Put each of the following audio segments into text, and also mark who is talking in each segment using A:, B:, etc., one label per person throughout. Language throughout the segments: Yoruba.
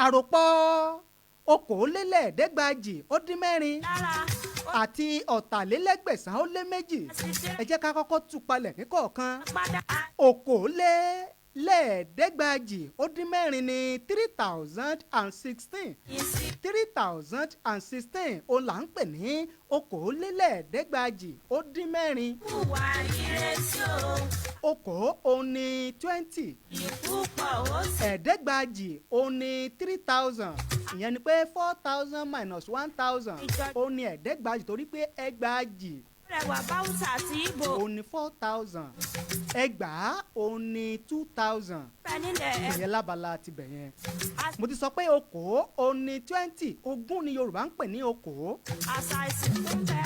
A: àròpọ̀ okòólélẹ́ẹ̀ẹ́dẹ́gbàjì-ó-dín-mẹ́rin àti ọ̀tàlélẹ́gbẹ̀sán-ó-lé-méjì. ẹ jẹ́ ká kọ́kọ́ tú palẹ̀ ní kọ̀ọ̀kan. okòólélẹ́ẹ̀ẹ́dẹ́gbàjì-ó-dín-mẹ́rin ní 3016. 3016 òun là ń pè ní okòólélẹ́ẹ̀ẹ́dẹ́gbàjì-ó-dín-mẹ́rin. okòó òun ní 20. ẹ̀ẹ́dẹ́gbàjì òun ní 3000. ìyẹn ni pé 4000 minus 1000 òun ní ẹ̀ẹ́dẹ́gbàjì torí pé ẹgbàjì òun ní 4000. ẹgbàá òun ní 2000. ìyẹn lábala ti bẹ̀ yẹn. mo ti sọ pé okòó òun ní 20. ogún ni Yorùbá ń pè ní okòó.
B: àṣà ìsìnkú ń bẹ,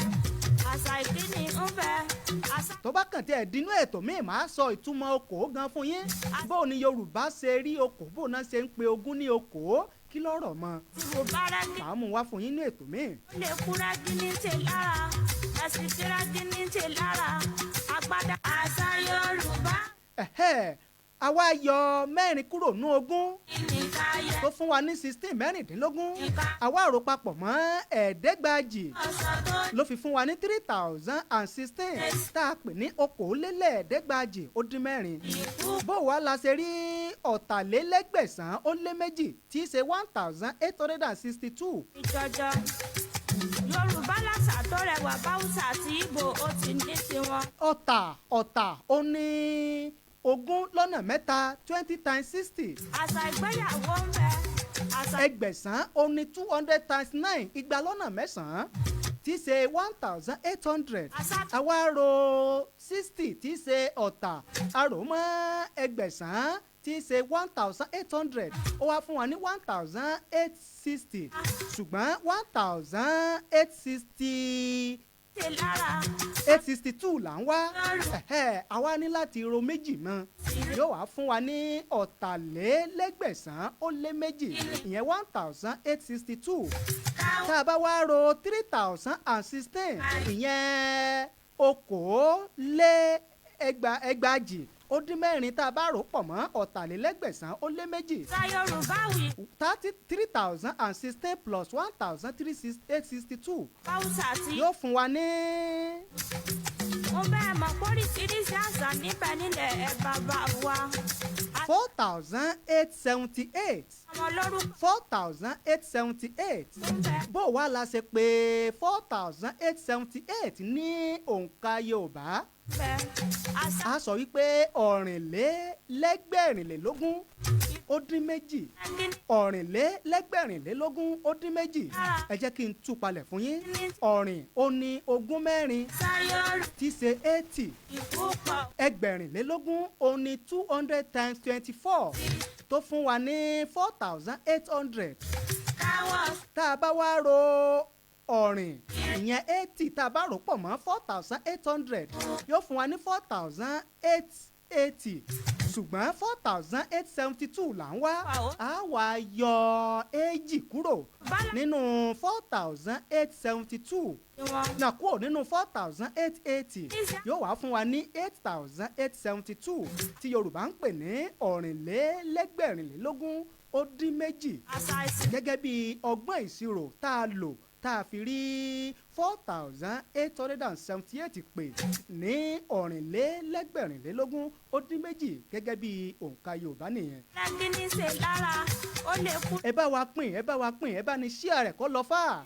B: àṣà ìkíni ń bẹ.
A: tó bá kàn tí ẹ̀ dínú ètò míì máa sọ ìtumọ̀ okòó gan fún yín. bó ni Yorùbá ṣe rí okòó, bó náà ṣe ń pe ogún ní okòó, kí lọ́rọ̀ mọ́. màá mú wá fún yín ní ètò míì.
B: ó lè kúra gíní tè lára, ẹ̀sìn tíra gíní tè lára, àgbàdà àṣà Yorùbá.
A: àwa yọ mẹ́rin kúrò ní ogún tó fún wa ní 16 mẹ́rìndínlógún. àwa rò papọ̀ mọ́ ẹ̀ẹ́dẹ́gbàjì ló fi fún wa ní 3016 tá a pè ní okòólélẹ́ẹ̀ẹ́dẹ́gbàjì-ó-dín-mẹ́rin. bó wa la ṣe rí ọ̀tàlélẹ́gbẹ̀sán-ó-lé-méjì tí í ṣe 1862.
B: ìjọjọ Yorùbá làṣà tó rẹwà báwùsà àti Ìgbò ó ti ní tiwọn.
A: ọ̀tà ó ní ogún lọ́nà mẹ́ta 20 times 60.
B: àṣà ìgbéyàwó ń bẹ.
A: ẹgbẹ̀sán ó ní 200 times 9 igba lọ́nà mẹ́sàn-án tí í ṣe 1800. àwa ro 60 tí í ṣe ọ̀tà àrò mọ́ ẹgbẹ̀sán tí í ṣe 1800. ó wá fún wa ní 1860 ṣùgbọ́n 1860 862 là ń wá. àwa ní láti ro méjì mọ́ yóò wá fún wa ní ọ̀tàlélẹ́gbẹ̀sán-ó-lé-méjì ìyẹn 1862. tá a bá wá ro 3016 ìyẹn okòólẹ́gbàjì-ó-dín-mẹ́rin tá a bá rò pọ̀ mọ́ ọ̀tàlélẹ́gbẹ̀sán-ó-lé-méjì. 3016 plus 1862 yóò fún wa ní.
B: mo bẹ́ẹ̀ mọ̀ póríṣiríṣi àṣà níbẹ̀ nílẹ̀ ẹ̀ bàbá wa.
A: 4878. 4878. bó wa la ṣe pé 4878 ní òǹkà Yorùbá. a sọ wípé ọ̀rìnlélẹ́gbẹ̀rìnlélógún ó dín méjì. ọ̀rìnlélẹ́gbẹ̀rìnlélógún ó dín méjì. ẹ jẹ́ kí n tú palẹ̀ fún yín. ọ̀rìn ó ní ogún mẹ́rin tí í ṣe 80. ẹgbẹ̀rìnlélógún ó ní 200 times 24 tó fún wa ní 4800. tá a bá wá ro ọ̀rìn ìyẹn 80 tá a bá rò pọ̀ mọ́ 4800 yóò fún wa ní 4880 ṣùgbọ́n 4872 là ń wá. a wá yọ èjì kúrò nínú 4872 náà kúrò nínú 4880 yóò wá fún wa ní 8872 tí Yorùbá ń pè ní ọ̀rìnlélẹ́gbẹ̀rìnlélógún ó dín méjì gẹ́gẹ́ bí ọgbọ́n ìṣirò tá a lò tá a fi rí 4878 pè ní ọ̀rìnlélẹ́gbẹ̀rìnlélógún ó dín méjì gẹ́gẹ́ bí òǹkà Yorùbá nìyẹn. ẹ bá wa pín ẹ bá ní ṣíà rẹ̀ kó lọ fà.